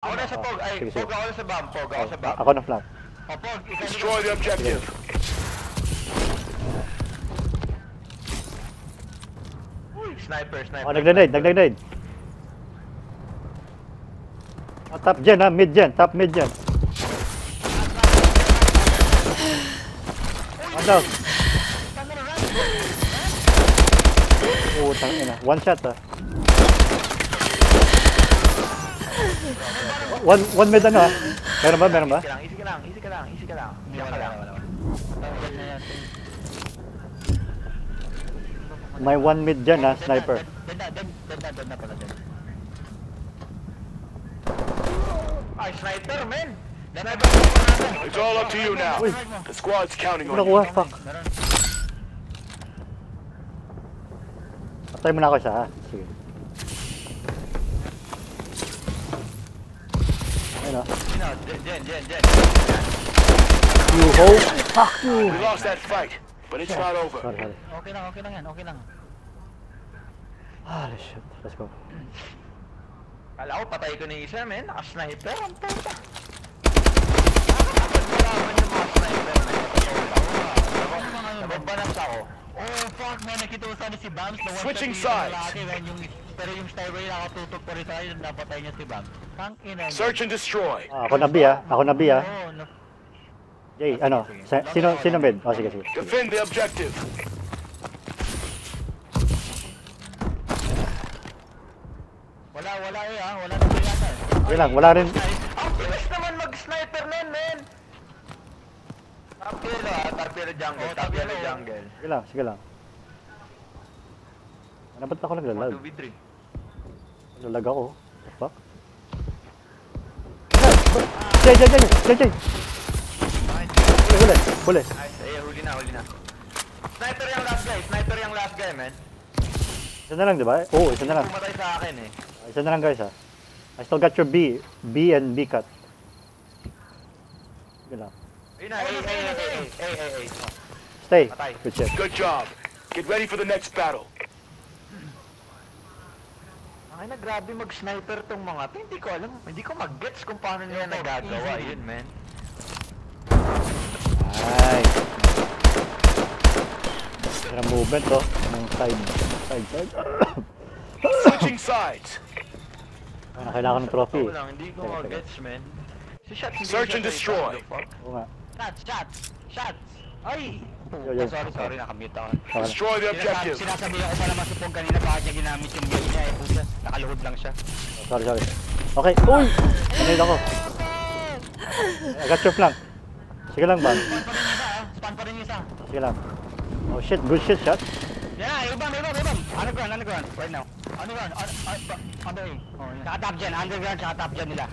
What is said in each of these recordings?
Ako na sa Pog, ay, Sige, Pog ako na sa BAM, Pog ako sa BAM. Ako na flank. O Pog, Destroy the objective. Uy, sniper. Oh, nagda-nade. Oh, top gen ha, mid gen, top mid gen. One down. Oh, tangina. One shot ha. One mid ano ha? Meron ba? Easy ka lang. Wala. May one mid dyan ha, sniper. Dead na pala dyan. Ay, sniper, man! Sniper pa natin! It's all up to you now. Uy. The squad's counting Ano on you. nakuha? Fuck. Patay mo na ako isa ha. Sige. Ayun o. Jen. You hoe. Fuck you. We lost that fight, but it's not over. Sorry. Okay lang yan. Ah, shit. Let's go. Kala ko, patay ko na isa, men. Naka-sniper. Ang puta. Nakakapagpalaban yung mga sniper, men. Nababalans ako. Oh, fuck, man. Nakita ko sana si Bams. Switching sides. Pero yung sniper yung nakatutok pa rin sa akin. Napatay niya si Bams. Tangina. Search and destroy. Ah, ako na B ha. Oo, Jay, ano? Sino mid? Oh, sige. Defend the objective. Wala eh, ha. Wala na yata. Sige lang, wala rin. Ang bilis naman mag-sniper nun, men. Tapilo jungle. Sige lang. Ano ba't ako naglalag? 2v3. Naglalag ako. What the fuck? Jay! Huli. Nice. Huli na. Sniper yung last guy, man. Isa na lang, di ba? Oo, isa na lang. Pumatay sa akin, eh. Isa na lang guys ha. I still got your B and B cut. Sige lang. Ayun na, hey. Stay. Patay. Good shit. Good job. Get ready for the next battle. Ay na, grabe mag-sniper tong mga to. Hindi ko alam. Hindi ko mag-gets kung paano nila nagagawa yun, man. Ay. Pero movement to. Ng side. Switching sides. Ay, kailangan ng trophy. Ako lang, hindi ko mag-gets, man. Si Shots, hindi Search siya and destroy. Oo nga. Shots! Ay! Yo. Sorry, nakamute ako. Destroy the objective. Sinasabi ko sa naman si Pong kanina bakit niya ginamit yung game niya, puta. Nakaluhod lang siya. Sorry. Okay. Uy! Nanay ako. I got your flank. Sige lang, Bam. Spawn pa rin yung isa. Sige lang. Oh shit, good shit shot. Yeah, ibang. Underground, right now. Underground, under A. Saka top gen, underground, saka top gen nila.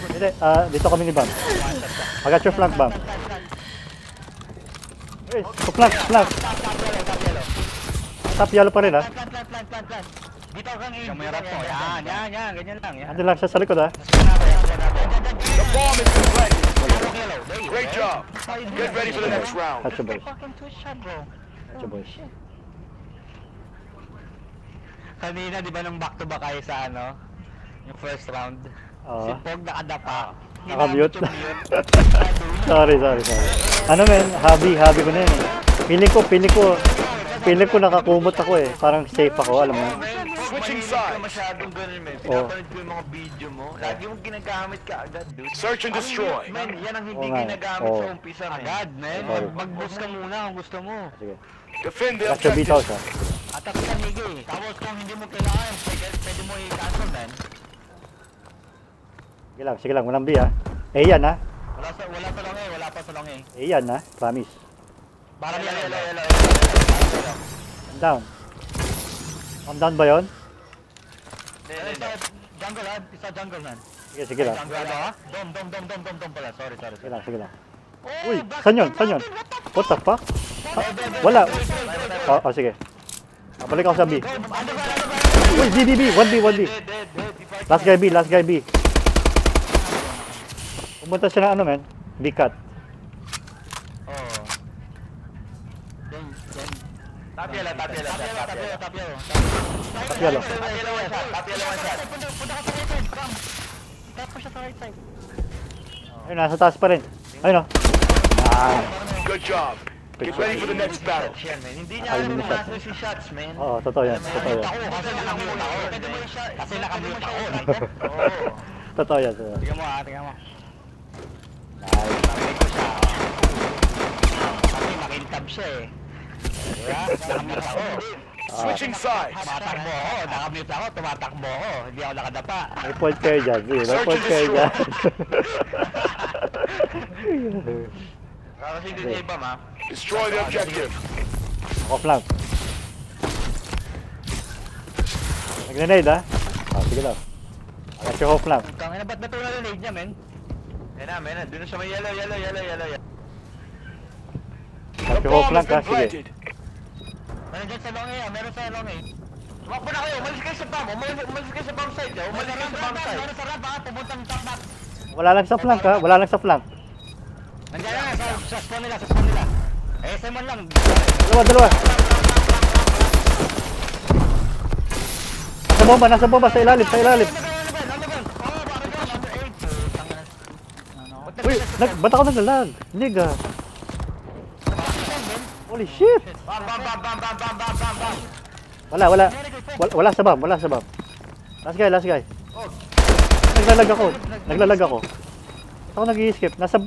Hindi, dito kami ni Bam. I got your flank, Bam. Hey, flank. Top yellow pa rin ha. Plant. Dito kang aim. Yung mayroon po. Yan, ganyan lang. Ando lang siya sa likod ha. The bomb has been planted. Great Great job. Get ready for the next round. Catch your boys. Fucking twist shot, bro. Catch your boys. Kanina, di ba nung back-to-back kayo sa ano? Yung first round. Si Oo. Pog nakadapa. Naka-mute. Hinamit yung mute. Sorry. Ano men, hobby ko na yun eh. Feeling ko nakakumot ako eh. Parang safe ako, alam mo. Switching Hindi ka sides. masyadong ganun, men. Pinapanood ko yung mga video mo. Lagi mong ginagamit ka agad, dude. Search and destroy. Men, yan ang hindi Oo nga. ginagamit Oo. sa umpisa, men. Agad, men. Oo. Mag-boost ka muna kung gusto mo. Sige. Defend the Catch your beat house objective. ha. Attack ka, Nigga. Tapos kung hindi mo kailangan, pwede mo i-cancel, men. Sige lang, walang B ha. A yan ha. Wala pa sa long eh. A yan ha, promise. Parang yellow. I'm down. I'm down ba yun? Jungle, isa jungle, man. Sige lang. Jungle, Dom pala. Sorry. Sige lang. Uy, saan yun? What the fuck? Wala. Oh, sige. Balik ako sa B. Uy, B. 1B. Last guy B. Pumunta siya na ano, men? B cut. Tapyala. Top yellow. Top yellow. Top yellow one shot. Punta ka sa right side, come. Tap ko siya sa right side. Ayun, nasa taas pa rin. Ayun o. Good job. Get ready for the next battle. Hindi niya Ay, alam minus kung nasa si shots, man. Oo, totoo yan. Totoo yan. Kasi nakamute ako. Kasi nakamute ako. Oo. Totoo yan. Totoo. Tingnan mo ha, tingnan mo. Nice. Sabi ko siya. Kasi makintab siya eh. Diba? Nakamute ako. Switching sides. Tumatakbo ako. Nakamute ako. Tumatakbo ako. Hindi ako nakadapa. May point kayo dyan. Sige, may point kayo dyan. Kasi hindi niya iba, ma. Destroy the objective. Off lang. Nag-grenade ha? Sige lang. At yung off lang. Kangina, ba't natuloy na nade niya, men? Yan na. Doon na siya may yellow. The At yung off bomb lang has ka. been Sige. planted. Meron dyan sa long A, meron sa long A. Tumakbo na kayo, umalis kayo sa bomb. Umalis kayo sa bomb side, eh. Umalis kayo sa bomb side. Meron sa ramp, ha? Pumuntang top back. Wala lang sa flank ha? Wala lang sa flank. Nandiyan na, sa spawn nila, sa spawn nila. Eh, Simon lang. Dalawa. Nasa bomba, sa ilalim. Uy, ba't ako naglalag? Nigga. Holy shit! Bam. Wala sa bomb. Last guy. Naglalag ako. Ako nag-i-skip. Nasa...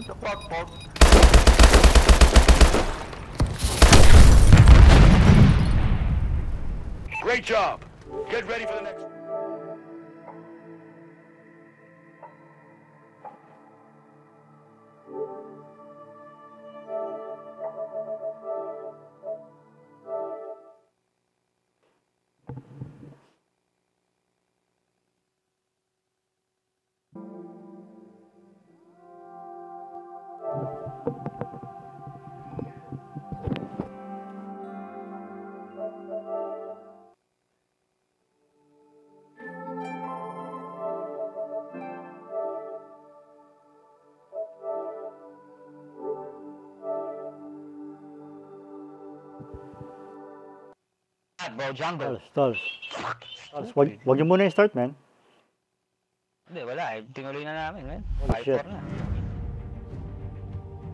Great job. Get ready for the next. Bro, jungle. Stalls. Wag niyo muna i-start, man. Hindi, wala eh. Tinuloy na namin, man. Holy shit. 5-4 na.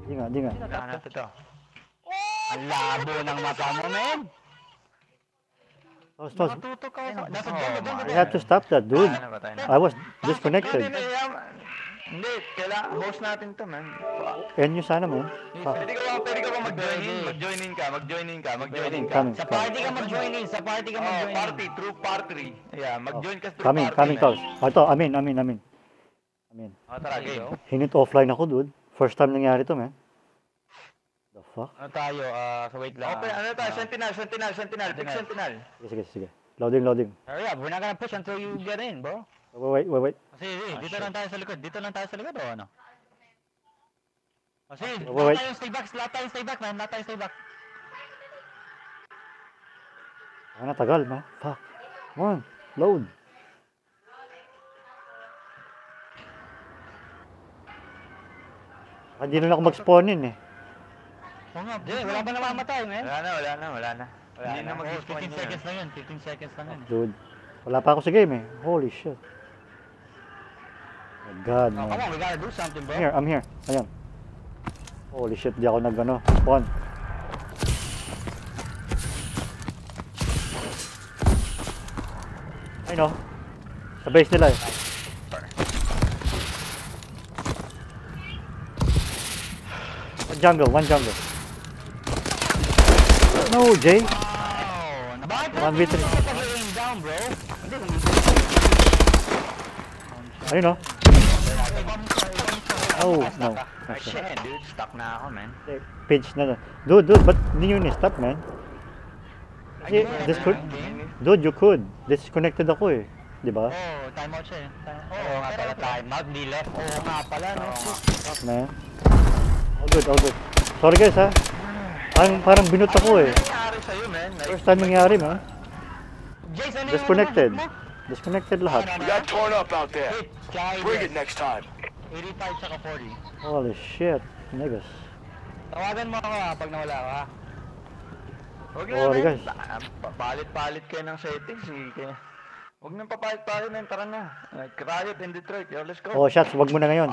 Di nga. Hanap ito. Ang labo ng mata mo, man. Stalls. Matuto ka. Nasa doon. You have to stop that, dude. I was disconnected. Hindi, kailangan host natin to, man. End nyo sana, man. Pwede ka ba mag-join in ka. Coming. Sa party ka mag-join in. Party, through party. Yeah, mag-join ka through party. Coming, Tolls. Ito, amin. Tara, game. Hinit offline ako, dude. First time nangyari to, man. The fuck? Ano tayo? So wait lang. Okay, ano tayo? Sentinel. Pick Sentinel. Sige. Loading. Hurry up, we're not gonna push until you get in, bro. Wait. Kasi dito lang tayo sa likod. O ano? Kasi Wait. lahat tayo stay back, man. Ano, tagal, man. Fuck. Come on. Load. Hindi na ako mag-spawn in, eh. Oo nga, wala ba namamatay, man? Wala na. Hindi na mag-spawn 15 seconds lang yun. 15 seconds lang yun. Dude. Wala pa ako sa game, eh. Holy shit. Oh my God, Come man. on, we gotta do something, bro. I'm here. Ayan. Holy shit, di ako spawn. Ay, no. Sa base nila, eh. One jungle. No, Jay. Wow! 1v3. Down, bro. Ayun, no. Oh, no. Shit, dude. Stuck na ako, man. Page na. Dude, ba't hindi nyo ni-stop, man? Kasi, dude, you could. Disconnected ako, eh. Di ba? Oh, timeout siya, eh. Oo nga pala, timeout. Hindi left. Oo nga pala, no? Fuck, man. All good. Sorry, guys, ha. Parang binut ako, eh. Ano nangyari sa'yo, man? First time nangyari, man. Jason, Disconnected. Disconnected lahat. We got torn up out there. Bring it next time. 85 tsaka 40. Holy shit. Niggas. Tawagan mo ako, ha, pag nawala ka. Huwag Sorry, na, guys. papalit-palit kayo ng settings eh. Huwag nang papalit-palit na, tara na. Riot in Detroit, yo, let's go. Oh, shots, wag mo na ngayon.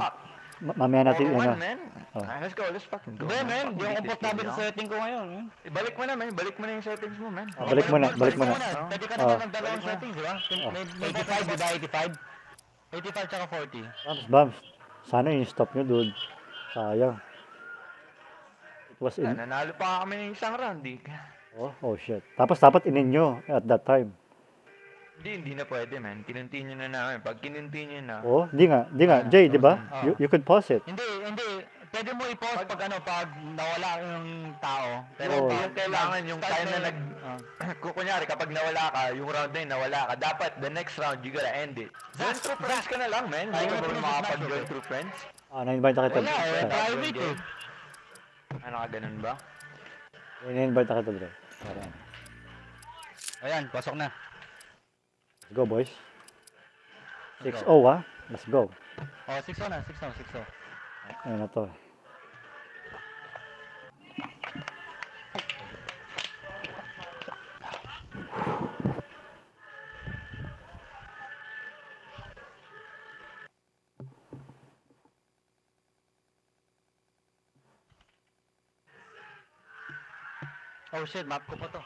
Mamaya natin, 4-1, ano. man. Oh. Let's go, let's fucking go. Hindi, man. Hindi ako Fucking komportable beat sa this setting ko ngayon. Ibalik mo na, man. Balik mo na yung settings mo, man. Ah, balik mo na, balik mo na. Pwede ka Oh. naman ng dalawang settings, di ba? May 85, di ba? 85? 85 tsaka 40. Bams. Sana yung stop nyo, dude. Sayang. It was in... Nanalo pa kami ng isang round, di. Oh shit. Tapos dapat inin nyo at that time. Hindi na pwede, man. Kinontinue na namin. Pag kinontinue na, Oh, di nga. Jay, di ba? You could pause it. Hindi. Pwede mo i-pause pag nawala yung tao. Pero Oh. yung kailangan, yung time na kung kunyari, kapag nawala ka, yung round na yun, nawala ka, dapat the next round, you gotta end it. Join through friends ka na lang, man. Hindi ka ba makapag-join through friends? Na-invite na kita. Wala, private eh. Ano ka, ganun ba? Na-invite na kita, bro. Parang. Ayan, pasok na. Let's go, boys. 6-0, ah. Let's go. Oh, 6-0 na, 6-0. Ayun na to. Oh shit, map ko pa to.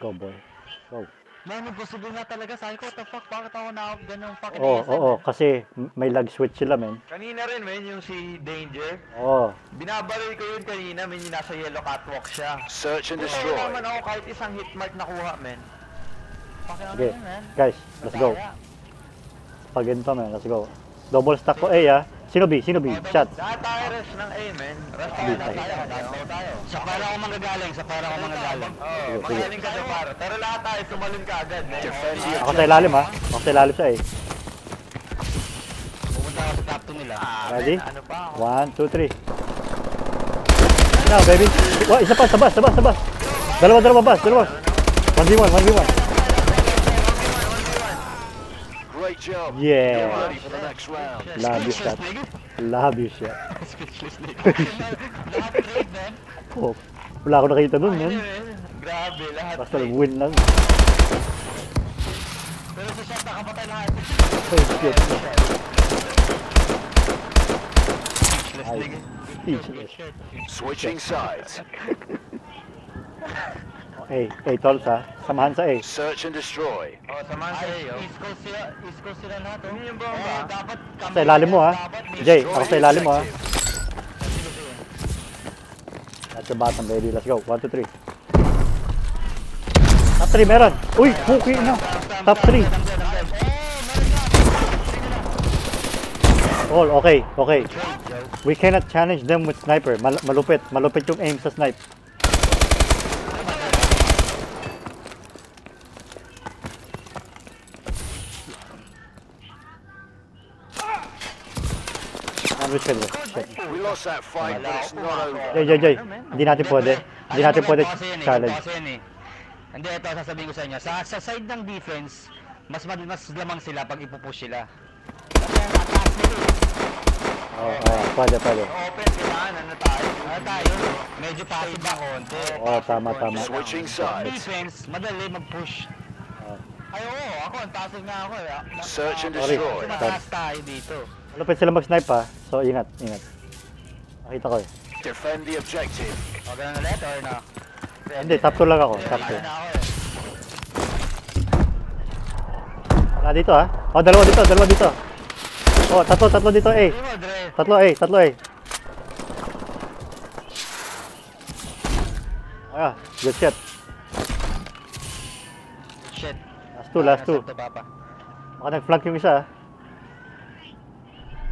Go, boy. Go. Man, impossible nga talaga. Sabi ko, what the fuck, bakit ako na-out ganun fucking Oo, kasi may lag switch sila, men. Kanina rin, man, yung si Danger. Oo. Binabaril ko yun kanina, man, yung nasa yellow catwalk siya. Search and Wala destroy. naman ako kahit isang hit mark nakuha, man. Fucking ano Okay. yun, man. Guys, let's go. Pag ganito, man. Let's go. Double stack ko A, ah. Sino B? Shot. Lahat tayo rush ng A, man. Rush tayo, Hindi tayo. Sa para ako manggagaling, Oo, magaling ka sa para. Pero lahat tayo, tumalun ka agad, man. Defend the Ako sa ilalim, ha. Ako sa ilalim sa A. Pupunta ako sa top 2 nila. Ready? Ano pa ako? 1, 2, 3. Now, baby. Isa pa, sabas. Dalawa, bas. 1v1. great job. Yeah. Get ready for the next round. Love you, shot. Speechless nigga. Lahat trade, man. Oh, wala ako nakita dun, man. Grabe, lahat. Basta win lang. Pero sa shot, nakapatay lahat. Oh, shit. Ay, speechless. Switching sides. A, tolls, ha. Samahan sa A. Search and destroy. Oh, samahan sa iyo. East Coast sila lahat. Hindi yung bomba. Dapat Sa ilalim mo, ha. Jay, ako sa ilalim mo, ha. At the bottom, baby. Let's go. 1, 2, 3. Top 3 meron. Uy, puki na. Top 3. All, okay. We cannot challenge them with sniper. Malupit yung aim sa snipe. Shit. We lost that fight, but it's not over. Jay. Hindi natin pwede challenge. Hindi, ito sasabihin ko sa inyo. Sa side ng defense, mas lamang sila pag ipupush sila. Kasi ang atas nila Pwede. Open, kailangan. Ano tayo? medyo passive na konti. Tama. Switching sides. Defense, madali mag-push. Ay, oo, ako, ang passive nga ako eh. Search and Sorry. destroy. Mataas tayo dito. Malupit sila mag-snipe, ha. So, ingat. Nakita ko, eh. Defend the objective. O, ganun ulit or no? Hindi, top 2 lang ako. Top 2. Ano na ako eh. Dito, ha. Dalawa dito. Tatlo dito, A. Hindi mo, Dre. Tatlo A. Good shot. Shit. Last two. Nasaan to, Papa? Baka nag-flank yung isa, ha.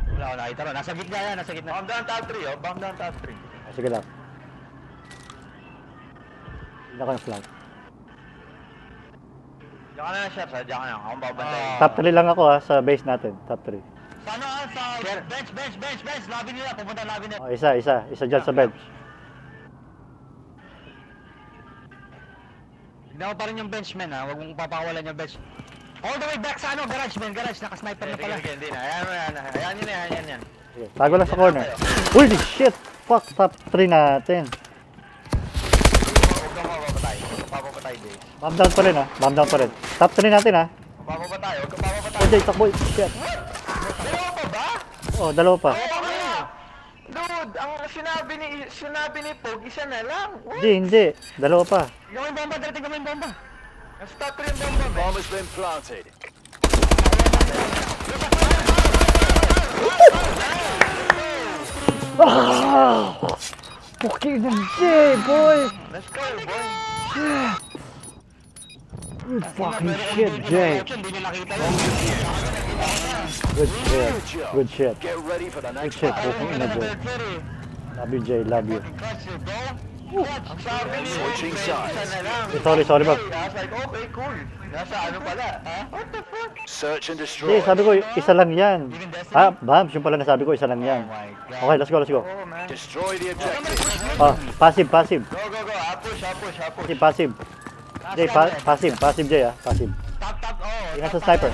Wala ko nakita ron. Nasa gitna yan, nasa gitna. Bomb down top 3, oh. Bomb down top 3. Sige lang. Hindi ako yung flank. Diyan ka na na, Chef, ha? Diyan ka na. Akong babantay. Top 3 lang ako, ha, sa base natin. Top 3. Sana sa bench. Labi nila, pupunta labi nila. Isa dyan sa bench. Tignan ko pa rin yung benchman ha, huwag mong papakawalan yung bench. All the way back sa garage, naka-sniper na pala. Hindi na. Ayan yan. Sige, tago lang sa corner. Uy, shit! Fuck, top 3 natin. Huwag Bomb down pa rin ah. Bomb down pa rin. Top 3 natin ah. Papa pa tayo, papa pa tayo. Oh, Jay, takbo. Shit. Dalawa pa ba? Oh, dalawa pa. Dude, ang sinabi ni Pog, isa na lang. What? Hindi, hindi. Dalawa pa. Gawin bomba, darating gawin bomba. Nag-stop rin yung bomba, man. Bomb has been planted. Ah! Fucking Jay, boy! Let's go, boy. Good fucking shit, Jay. Hindi nyo nakita yun. Good shit. Good shit. Get ready for the Good next shit. battle. Fucking ina, Jay. Love you, Jay. Love you. Ang sabi ni Switching sides. isa na lang. Sorry, sorry, Bob. I was like, okay, cool. Nasa ano pala, ha? What the fuck? Search and Jay, destroy. sabi ko, isa lang yan. Ah, Bams, yung pala nasabi ko, isa lang yan. Okay, let's go, let's go. Oh, man. Destroy the objective. Ah, passive, passive. Go, go, go. Push, push, push. Passive, passive. Jay, passive, passive, Jay, ah. Passive. Top, oh. Yung nasa sniper.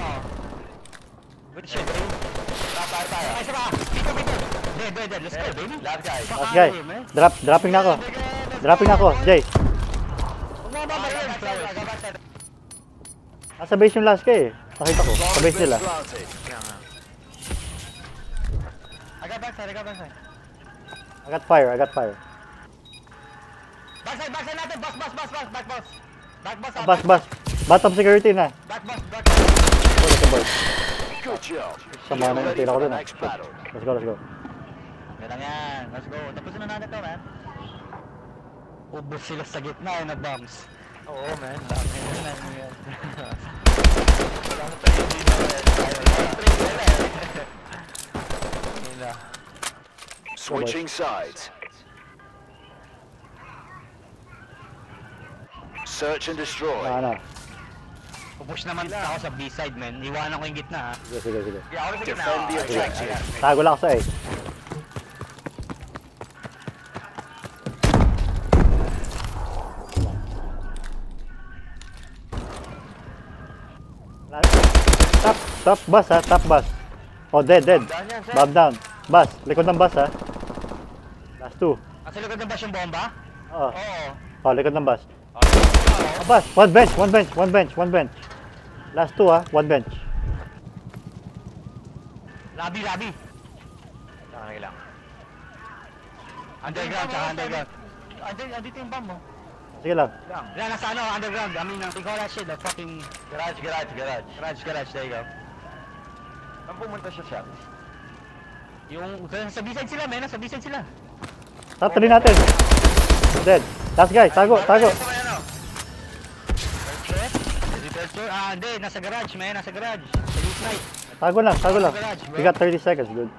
Good shit, bro. Tayo. Ay, saba. Dito. Dead. Let's go, baby. Last guy. Last guy. Dropping na ako. Dropping na ako, Jay. Nasa base yung last guy eh. Nakita ko, sa base nila. Planted. I got backside. I got fire, I got fire. Backside natin. Back boss. Bus. Bottom security na. Back boss. Let's go, boys. Good job. Sama na yung Ready tira ko for the dun ah. next battle. Let's go, let's go. Ganun yan. Let's go. Tapusin na natin to, man. Ubus sila sa gitna na bombs. Oo, man. Dami na yan. Switching sides. Search and destroy. Ano? Pupush naman ako sa B-side, man. Iwanan ko yung gitna, ha. Sige. Yeah, ako sa gitna. Defend the objective. Tago lang ako sa A. Top bus ha, top bus. Oh, dead. Bomb down. Bus, likod ng bus ha. Last two. Kasi likod ng bus yung bomba? Oo. Oo. Oh, likod ng bus. Oh, bus, one bench. Last two ha, one bench. Labi. Saka lang. Underground, tsaka underground. Andito yung bomb mo. Sige lang. Yan, nasa ano, underground. I mean, they call that shit, the fucking... Garage. Garage, there you go. Saan pumunta siya siya? Yung, sa B-side sila, men. Sa B-side sila. Top 3 natin. Dead. Last guy, tago. Hindi. Nasa garage, man. Nasa garage. Sa B-side. Tago lang. We got 30 seconds, dude.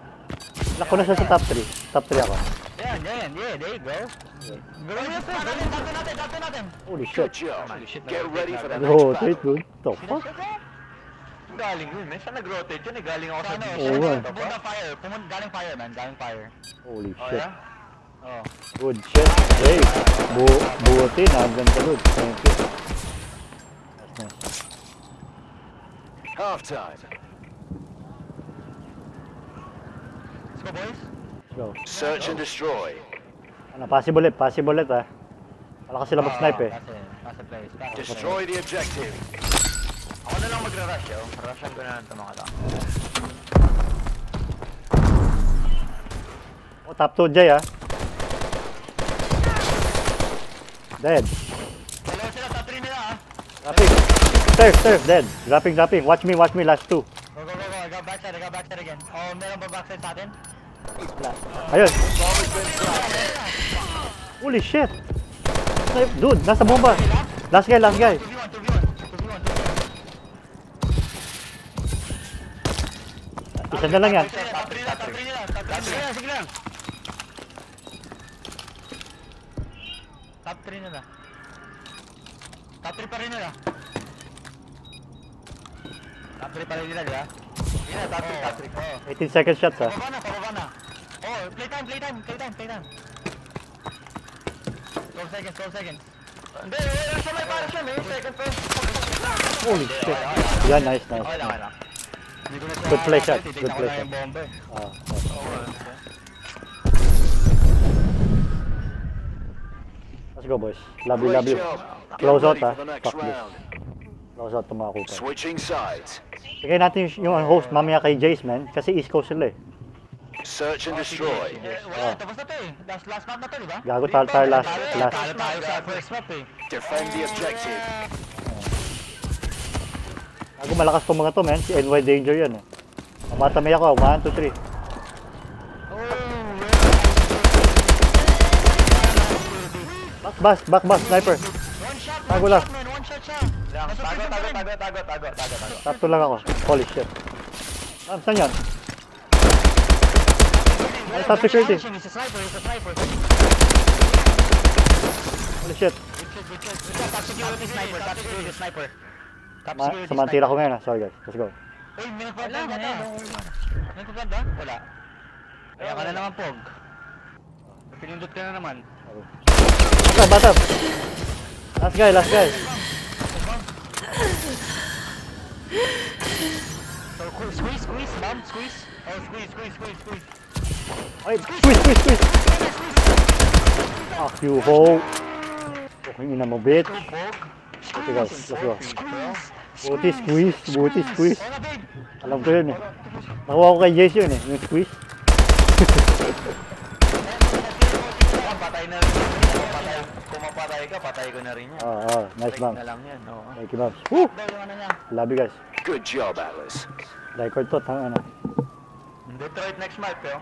Lako na siya sa top 3. Top 3 ako. Yan. Yeah, there you go. Gawin mo Dato natin. Holy Good shit. job. Holy shit, Get ready for the next Rotate, battle. dude. The fuck? Galing yun, man. Saan nag-rotate yun? Galing ako sa Ano, beach. Oo, man. pumunta fire. Galing fire, man. Galing fire. Holy Oh, shit. yeah? Oh. Good shit. Hey, buti na. Ganda, dude. Thank you. Nice. Half time. Let's go, boys. Let's go. Search and destroy. Ano, passive ulit ah. Malakas sila mag-snipe eh. Pass the place. Destroy the objective. Ako na lang magra-rush, yo. Rushan ko na lang ito mga tao. Oh, top 2 Jay ah. Dead. Dalawa sila, top 3 nila, ha. Dropping. Stairs, dead. Dropping. Watch me, last 2. Go. I got backside again. Oh, meron ba backside sa atin? Ayun. Bomb has been planted. Holy shit. Dude, nasa bomba. Last guy. 2v1. Isa na lang yan. Top 3 nila. Sige lang. Top 3 nila. Top 3 pa rin nila. Top 3 pa rin nila, di ba? Yun na, top 3. Oh. 18 second shots ah. Pababa na. Oh, playtime. 12 seconds. Hindi, siya may para siya, may second first. Holy shit. Yan, nice. Okay lang. Hindi ko na siya Good play shot, titignan good ko play na shot. yung bomba eh. Let's go, boys. Love you, Great love you. job. Get Close out, ready ha. for the next Fuck this. round. Close out itong mga kupa. Switching sides. Bigay natin yung host mamaya kay Jace, man. Kasi East Coast sila eh. Search and destroy. Wala, tapos na to eh. Last map na to, di ba? Gago tayo last. Talo tayo sa first map eh. Defend the objective. Gago malakas tong mga to, man. Si NY Danger yan eh. Matamay ako. 1, 2, 3. Back, sniper. Tago lang. One shot siya. Tago. Tatlo lang ako. Holy shit. Saan yan? Ay, top security. He's a sniper. Holy shit. Top security sniper. Samang tira ko ngayon ha. Sorry guys. Let's go. Uy, may nagpaplan na. May nagpaplan ba? Wala. Kaya ka na naman, Pog. Pinindot ka na naman. Batap. Last guy. So, squeeze, bomb, squeeze. Oh, squeeze. Ay, squeeze. Fuck you, ho. Okay, ina mo, bitch. Pog. Okay guys, let's go. Buti squeeze. Oh, na, babe. Alam ko yun eh. Nakuha ko kay Jace yun eh, yung squeeze. Patay na rin. Kung mapatay ka, patay ko na rin yan. Nice bang. Na lang yan, oo. Thank you, Bams. Woo! Daw yung ano niya. Love you guys. Good job, Atlas. Record to, ano. Detroit next month, yo.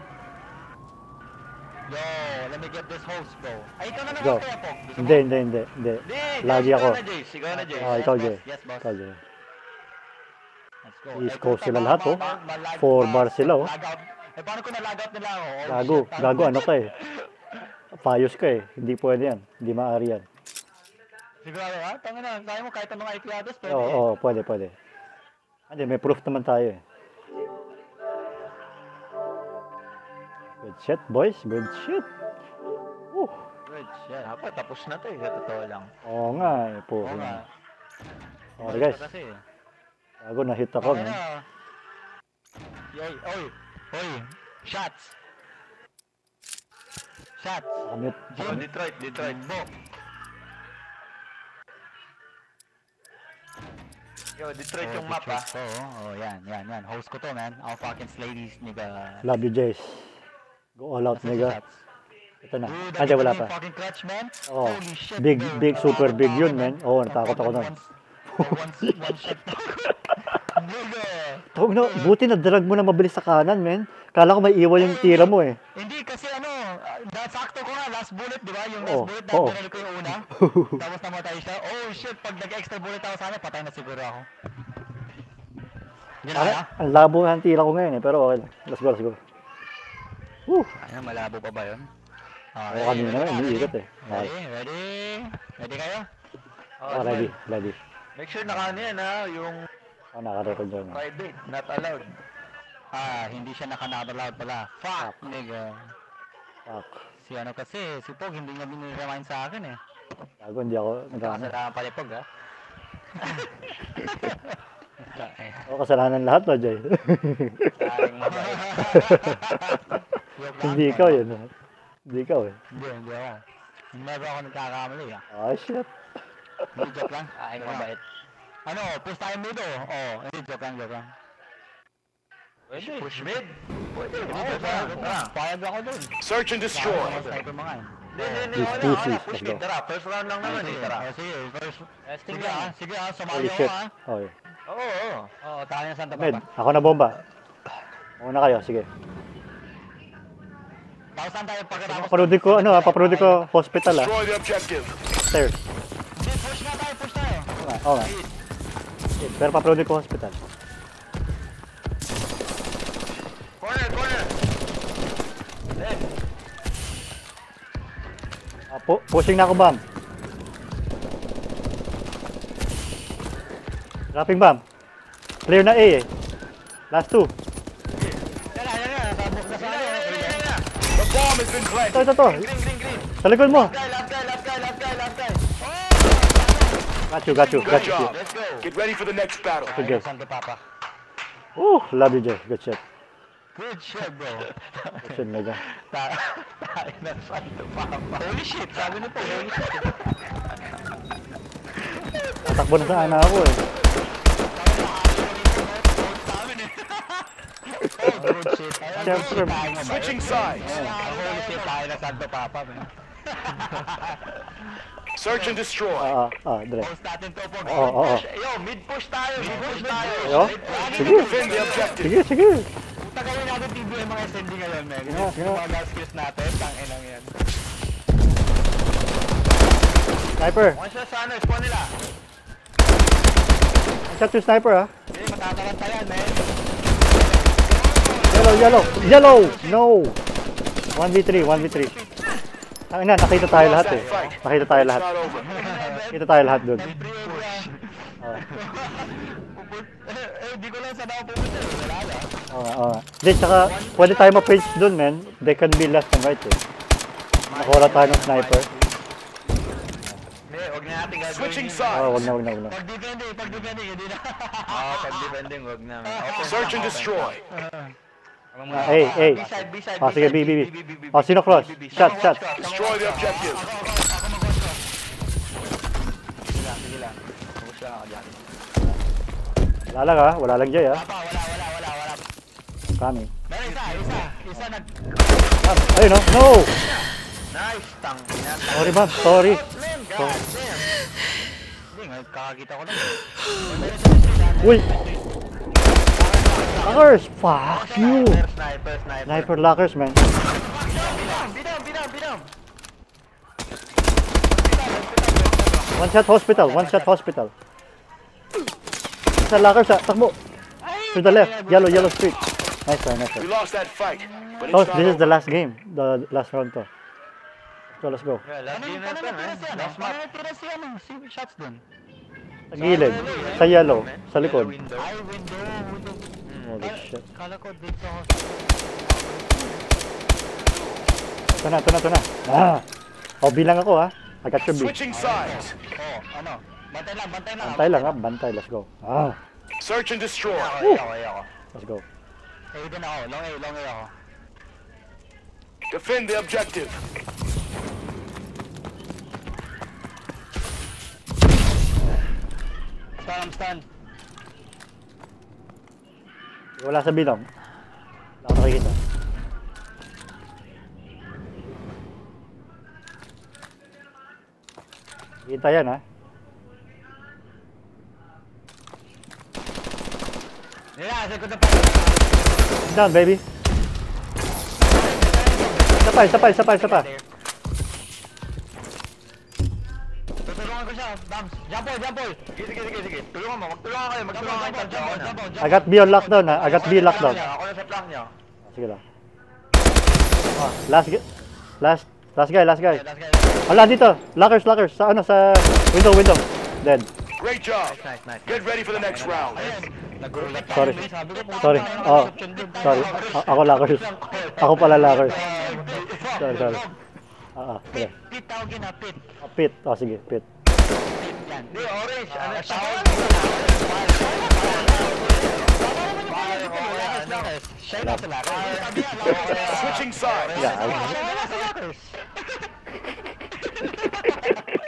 Yo, let me get this host, bro. Ay, ikaw na Go. naman kaya, Pog. Gusto mo? Hindi. Lagi ako. Ikaw na, Jace. Ikaw, Jay. Yes, boss. Ikaw, Jay. Let's go. East Coast sila lahat, oh. 4 bars sila, oh. Lag-out. Eh, paano kung na-lag-out nila ako? Oh, Gago, ano ka eh. Payos ka eh. Hindi pwede yan. Hindi maaari yan. Sigurado ha? Tanga na, kaya mo kahit anong IPAdos, pwede. Oo, pwede. Hindi, may proof naman tayo eh. Good shit, boys. Good shit. Good shit. Dapat tapos na to eh, sa totoo lang. Oo nga eh, po. Oo nga. Okay guys, Kasi, gago na-hit ako, okay man. na. Oy, shots. Kamit. Detroit. Bo. Yo, Detroit yung map ah. Oo, yan. Host ko to, man. I'll fucking slay these nigga. Love you, Jace. Go all out, nigga. Shots. Ito na. Dude, Hindi, wala yung pa. fucking clutch, man. Oo. Holy shit, Big, bro. super big yun, man. Oo, One natakot ako nun. One shot. Nigga. Tawag na, buti na drag mo na mabilis sa kanan, man. Kala ko may iwan yung tira mo eh. Hindi kasi sakto ko nga, last bullet, di ba? Yung Oo, last bullet, oo. dahil ko yung una. Tapos namatay siya. Oh shit, pag nag-extra bullet ako sana, patay na siguro ako. Yan na. Ang labo ng tira ko ngayon eh, pero okay lang. Let's go. Woo! Ano, malabo pa ba yun? Oo, kanina nga, umiikot eh. Okay. Ready kayo? Ready. Make sure naka ano yan ha, yung Naka-record yun. private, not allowed. Hindi siya naka-allowed pala. Fuck, nigga. Fuck. Si Pog, hindi niya biniremind sa akin eh. Gago, hindi ako nagkano. Kasalanan pala Pog, ha? Oo, kasalanan lahat ba, Jay? Sayang mo ba? Hindi ikaw yun. Hindi ikaw eh. Hindi ako. Never ako nagkakamali, ha? Ah, shit. Hindi, joke lang. Ay, mabait. Ano, push tayo mid, oh. Hindi, joke lang. Pwede. Push mid. Pwede. Payag ako dun. Search and destroy. Sniper mga eh. Hindi. Easy, Push let's go. mid. Tara, first round lang naman eh. Tara. Sige, first. Testing Sige, lang. Sige, sumali Holy ako, shit. ha? Okay. Oo. Oo, tayo na Santa Med, Papa. ako na bomba. Muna kayo, sige. Tapos saan tayo pagkatapos? Paparodi ko hospital ah. Destroy the objective. Stairs. Hindi, push tayo. Oo nga. Pero paparodi ko hospital. Corner. Left. Pushing na ako, Bam. Dropping Bam. Clear na A eh. Last two. Yan na. Tabok na sa akin. The bomb has been planted. Ito. Green. Sa likod mo. Last guy. Got you. Good job. Let's go. Get ready for the next battle. Good game. Santa Papa. Love you, Jay. Good shit. Good shit, bro. Shit, medyo. Tayo na Santo Papa. Holy shit, sabi nito, holy shit. Tatakbo na sana ako eh. Oh, good shit. Siyempre. Switching sides. Holy shit, tayo na Santo Papa, man. Search and destroy. Dre. Post natin to po. Oo. Yo, mid-push tayo. Mid-push tayo. Yo, sige. Defend the objective. Sige, sige. Tagawin natin TV yung mga SND ngayon, man. Yeah. Yung mga gas skills natin, tangin yan. Sniper. One shot sana, spawn nila. One shot yung sniper ah. Hindi, matataranta yan, man. Yellow! No! 1v3, 1v3. Ang ina, nakita tayo lahat eh. Nakita tayo lahat. It's not over. Nakita tayo lahat dun. Di ko lang saan ako pumunta. Wala na. Oo. Hindi, tsaka pwede tayo ma-page dun, men. They can be left and right eh. Nakawala tayo ng sniper. Hindi, huwag na natin gagawin Switching yun. sides. Wag na. Pag-depending, hindi na. Pag-defending, huwag na. Open. Search and destroy. A. B-side. Sige, B. Sino cross? Shot. Destroy the objective. Sige lang. Focus lang ako dyan. Wala lang Jay ah. Wala. Kami. Meron isa nag... Ayun no? No! Nice, tang. Sorry ma'am, sorry. God damn. Hindi, ngayon kakakita ko lang. Uy! Lockers! Fuck you! Sniper. Sniper lockers, man. Binam. One shot hospital. Sa lockers ah, takbo. To the left, yellow street. Nice one. We lost that fight, but So, it's not this is the over. last game. The last round to. So, let's go. Yeah, last game na ito, man. Last match. Tira si shots dun. Sa gilid. Sa yellow. Sa likod. Window. Ay, window. Holy shit. Kala ko dito ako. Ito na. Oh, bilang ako ha. I got your beat. Switching sides. Ano? Bantay lang. Bantay. Let's go. Search and destroy. Ako. Let's go. Eh, din ako. Long A ako. Defend the objective. Stand. Wala sa bilang. Wala ako nakikita. Kita yan ha. Nila, ko na pa. Down baby. Isa pa. Tutulungan ko siya. Bams. Jump ball. Sige. Tulungan mo. Magtulungan kayo. Jump. I got B on lockdown ha. I got B lockdown. Ako na sa flank niya. Sige lang. Last guy. Last guy. Wala dito. Lockers. Sa window. Dead. Great job. Nice. Get ready for the next round. Nagulat Sorry. Sabi ko, Sorry. Sorry. Ako lockers. Ako pala lockers. Sorry. Sige. Pit tawagin na, pit. Pit. Sige, pit. Yan. Hindi, orange. Ano Tawag Siya na sa lakers. Switching sides. Yeah.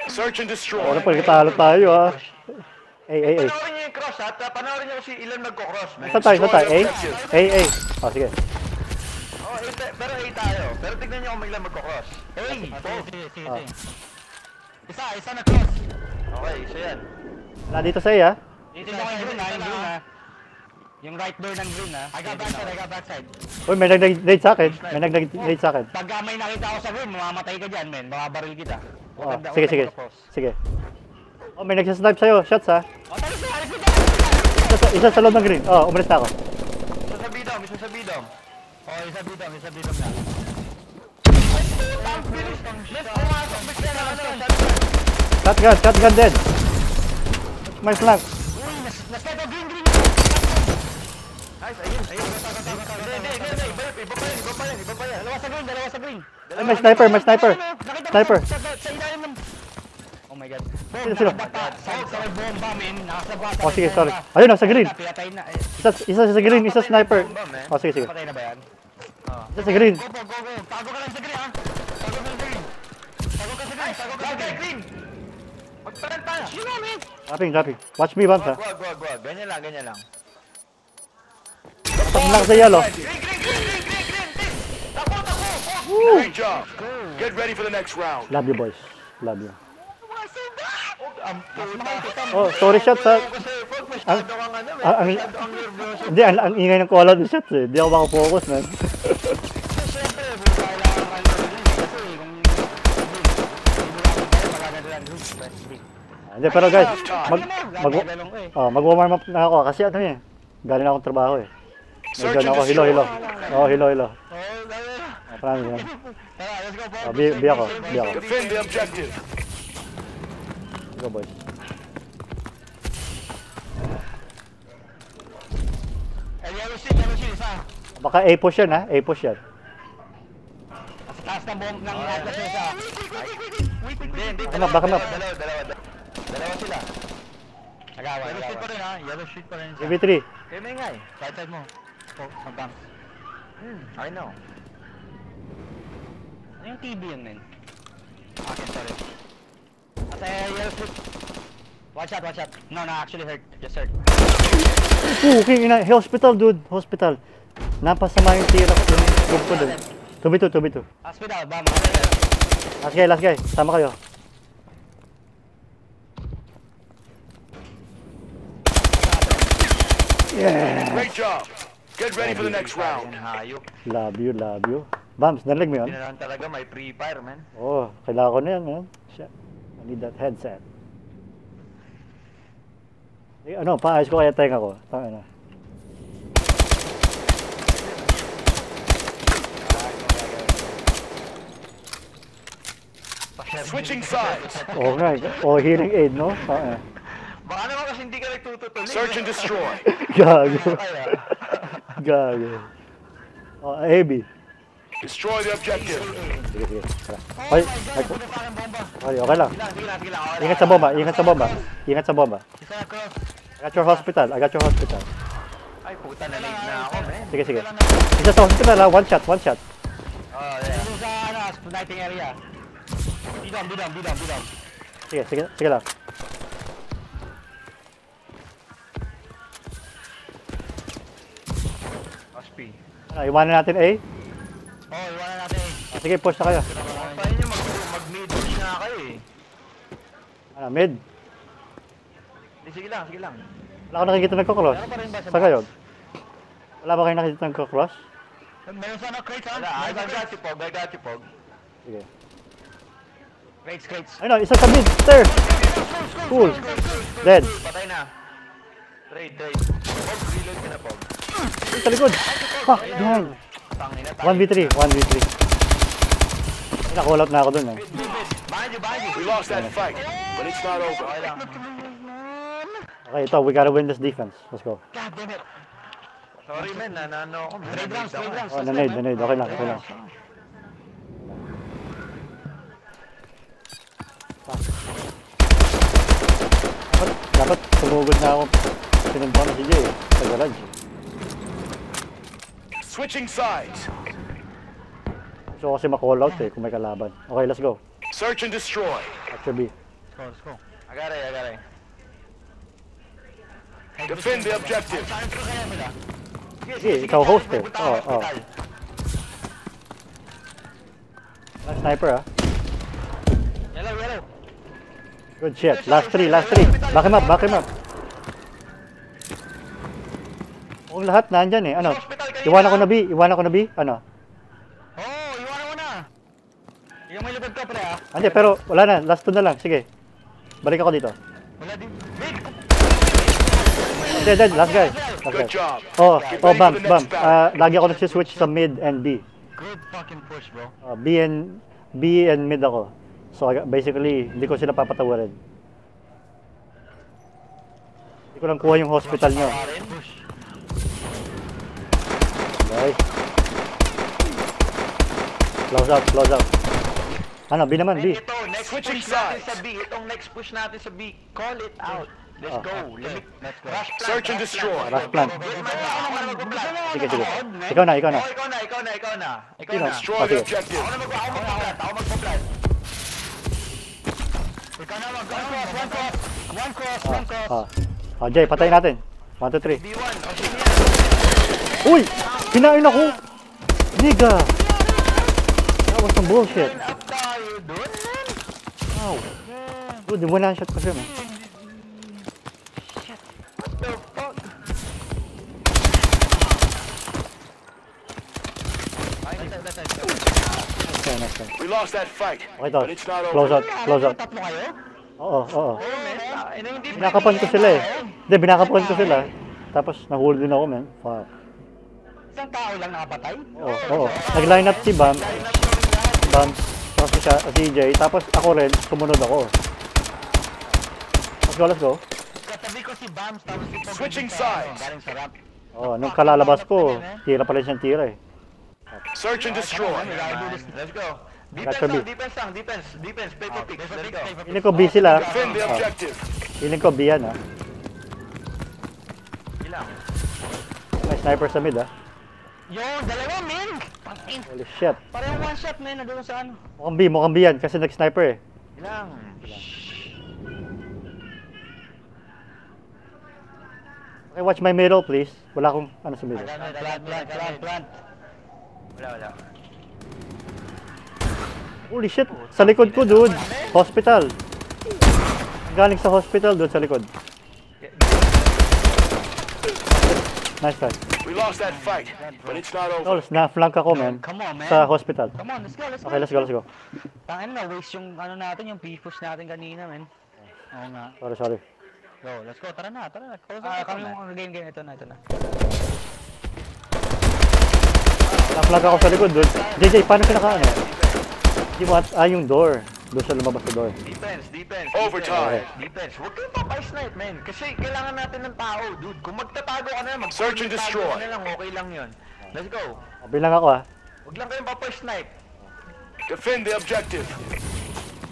Search and destroy. Ano pagkatalo tayo ha. A. Panoorin niyo yung cross at panoorin niyo kung si Ilan magko-cross, man. Saan tayo? A. Sige. Oh, pero A tayo. Pero tignan niyo kung may Ilan magko-cross. Sige. Isa na cross. Okay, isa yan. Wala dito sa A ha. Dito yung green ha. Yung right door ng green ha. I got backside. Uy, may nag-nade sa akin. Pag may nakita ko sa green, mamamatay ka dyan, men. Makabaril kita. Sige. Oh, may nagsasnipe sa'yo. Shots ha. Talis na. Isa sa loob ng green. Oh, umalis na ako. Isa sa bidom. Isa bidom na. Ang bilis ng shot. Shotgun dead. My flank. Naslide o green. Nice, ayun. Hindi. Iba pa yan. Dalawa sa green. Ay, may sniper. Nakita ko sa ilalim ng... Oh Oh my god. Sino? Sa bomba, men. Nakasabata. Oh, sige, sorry. Ayun, nasa green. Pinatay na. Isa sa green, isa sniper. Bomba, man. Oh, sige, sige. Patay na ba yan? Isa sa green. Go. Tago ka lang sa green, ha? Tago ka sa green. Tago ka sa green. Tago ka sa green. Magparanta! Sino, men? Dropping. Watch me, Bams, ha. Wag. Ganyan lang. Pag lang sa yellow. Green! Tako! Great job. Get ready for the next round. Love you, boys. Love you. Ang puta. Oh, sorry shots, ha. Kasi pag Ang- masyado kang ano, ang- masyado kang nervyoso. Hindi, ang ingay ng call out ng shots, eh. Hindi ako makafocus, man. Siyempre, kailangan ka lang rin. Kasi kung Hindi, pero guys, Gagalong ko eh. mag-warm up na ako kasi ano eh. Galing na akong trabaho eh. Search Medyo and ako, hilo. destroy. Oh, hilo. Oh, Marami yan. tara, let's go, Oh, bi ako. Defend the objective. Go, boys. Yellow sheet, isa. Baka A-push yan, ha? A-push yan. Sa taas ng bomb ng Atlas isa. Hindi. Baka map. Dalawa sila. Nagawa. Yellow sheet pa rin ha. Yellow sheet pa rin siya. CV3. Kaya may nga eh. Side mo. Oh, hanggang. I know. Ano yung TV yun, men? Akin, sorry. At yellow sheet. Watch out. No, actually hurt. Just hurt. Okay, ina. Hospital, dude. Hospital. Napasama yung tira ko. Yung ko dun. 2v2. Hospital, bam. Last guy. Sama kayo. Yeah. Great job. Get ready for the next round. Hayop. Love you. Bams, narinig mo yun? Hindi na lang talaga may free fire, man. Oh, kailangan ko na yan, man. Shit. I need that headset. Eh, ano, paayos ko kaya tenga ko. Tanga na. Switching sides. Oo nga, oh, hearing aid, no? Tanga. Baka naman kasi hindi ka nagtutuloy. Search and destroy. Gago. Kaya. Gago. Oh, heavy. Destroy the objective. Sige. Tara. Ay, okay lang. Sige lang. Ingat sa bomba. I got your hospital. Ay, puta, na-late na ako, man. Sige. Isa sa hospital, ha? One shot. Oh, yeah. Dito sa, sniping area. Bidam. Sige lang. Ospi. Iwanan natin A. Oh, iwanan natin. Sige, push na kayo. Paano nyo mag-mid-push na kayo eh. Mid. Sige lang. Wala ko nakikita nagko-cross. Meron pa rin ba sa Saan kayo? Wala ba kayo nakikita nagko-cross? Meron sana crates, ha? Wala, I got you, Pog. Sige. Crates. Ayun, isa sa mid. There. Cool. Dead. Patay na. Trade. Pog, reload ka na, Pog. Ay, sa likod. Fuck, behind. Tangina, 1v3. Naka-call out na ako dun, eh. Behind you. We lost that fight, but it's not over. Okay lang. Okay, ito. We gotta win this defense. Let's go. God damn it. Sorry, man. Nanano ako. Trade rounds. Oh, nanade. Okay lang. Dapat tumugod na ako. Sinundan na si Jay, sa garage. Switching sides. Gusto ko kasi ma-call out kung may kalaban. Okay, let's go. Search and destroy. After B. Let's go. I got it. Defend the objective. Sige, ikaw host eh. Oo. Sniper, ha? Yellow. Good shit. Last three. Back him up. Oh, lahat nandyan eh. Ano? Iwanan ko na B. Ano? Oh, iwanan mo na. Yung may lupad ka, pre, ha? Hindi, pero wala na. Last two na lang. Sige. Balik ako dito. Wala din. Dead. Last guy. Good job. Oh, Get ready bam. for the next battle. Lagi ako nag-switch sa mid and B. Good fucking push, bro. B and mid ako. So basically, hindi ko sila papatawarin. Hindi ko lang kuha yung hospital nyo. Push. Okay. Close out. Ano, B naman, B. Ito, next next Switching push natin sides. sa B, itong next push natin sa B, call it out. Let's go. Let's go. Rush plant, Search and rush destroy. plant. Rush plant. Yes, man. Ako na magpa-plant. Sige, sige. Ikaw na, ikaw na. Oh, ikaw na. Ikaw Sino? na. Destroy Ah, the sige. objective. Ako magpa-plant. Ako magpa-plant. Ikaw na One cross. Jay, patayin natin. 1, 2, 3. B1. O, sige yan. Uy! Kinain ako! Niga! That was some bullshit. Up tayo dun. Wow. Dude, di mo na shot ko siya, man. What the fuck? Okay, next time. We lost that fight, Okay to. but it's not Close over. out, close out. Tatlo kayo? Oo, oo. Hindi Binakapan ko sila eh. Hindi, binakapan ko sila. Tapos nahuli din ako, man. Fuck. Isang tao lang nakapatay? Oo, oo. Nag-line up si Bam. Si Bam. Tapos si Jay. Tapos ako rin, sumunod ako. Let's go, let's go. Katabi ko si Bams, tapos si Pogi Switching sa, sides. galing sa ramp. Oo, nung kalalabas ko, tira pala siyang tira eh. Search and destroy. Let's go. Got to be. Defense, paper picks, let's go. Feeling ko B sila. Defend the objective. Feeling ko B yan ah. Ilang. May sniper sa mid ah. Yung dalawa, men! Pangin. Holy shit. Parehong one shot, men. Nandun sa ano. Mukhang B yan kasi nag-sniper eh. Ilang. Okay, watch my middle please. Wala akong ano sa middle. Plant. Wala. Holy shit! Sa likod ko dude! Hospital! Galing sa hospital dude sa likod. Nice try. We lost that fight, but it's not over. Tolls, na-flank ako man. Come on, man. Sa hospital. Come on, let's go. Okay, let's go. Tangin na, waste yung ano natin, yung push natin kanina, men. Oo nga. Sorry. Go, let's go. Tara na. Close kami yung game. Ito na. Na-flank ako sa likod dude. JJ, paano pinaka ano? Di mo yung door. Doon sa lumabas sa door. Defense. Overtime. Defense. Huwag kayong papay-snipe, man. Kasi kailangan natin ng tao, dude. Kung magtatago ka na, Search and destroy. ka na lang, okay lang yun. Let's go. Bilang ako ah. Huwag lang kayong papay-snipe. Defend the objective.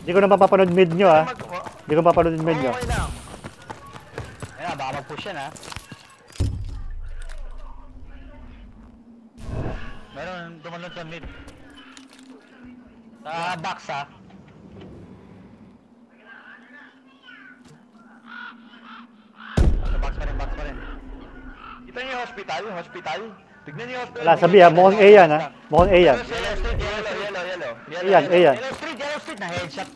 Hindi ko na mapapanood mid nyo ah. Hindi ko mapapanood mid nyo. Okay lang. Ayan, baka mag-push yan, ha. Meron tumalon sa mid. Sa box, ha. Sa box pa rin. Kita niyo yung hospital? Tignan niyo yung hospital. Wala, sabi ah. Mukhang A yan ah. Mukhang A yan. Yellow. A yan. Yellow street na headshot.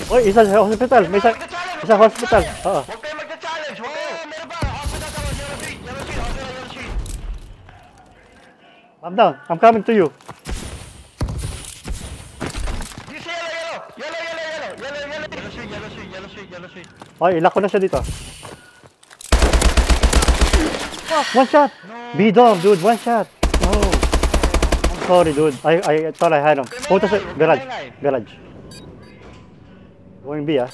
Oy, isa sa hospital. May isa hospital. Oo. Huwag kayo magka-challenge. Meron pa. Hospital sa yellow street. I'm down. I'm coming to you. This yellow street. Oy, ilak ko na siya dito. One shot. B-dom, dude. One shot. No. I'm sorry, dude. I thought I had him. Punta sa garage. Going B ah.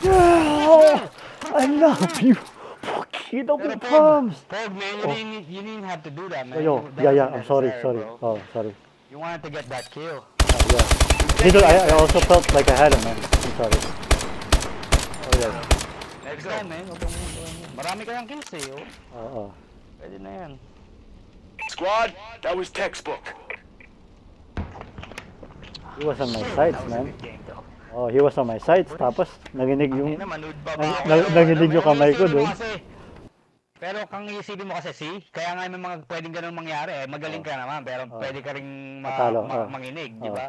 Yeah! I love you. Fucking double palms. Pog, man, you didn't have to do that, man. Yo, That yeah. wasn't I'm sorry. necessary, bro. Oh, sorry. You wanted to get that kill. Yeah. Little, I also felt like I had him, man. I'm sorry. Oh, yeah. Let's Go, man. Marami kayang kills, eh, oh. Oo. Pwede na yan. Squad, that was textbook. He was on my sides, man. Oh, he was on my sides. Tapos, nanginig yung... Nanginig yung kamay ko, dude. Pero kung isipin mo kasi, kaya nga may mga pwedeng ganun mangyari, eh. Magaling ka naman, pero pwede ka ring Matalo, manginig, di ba?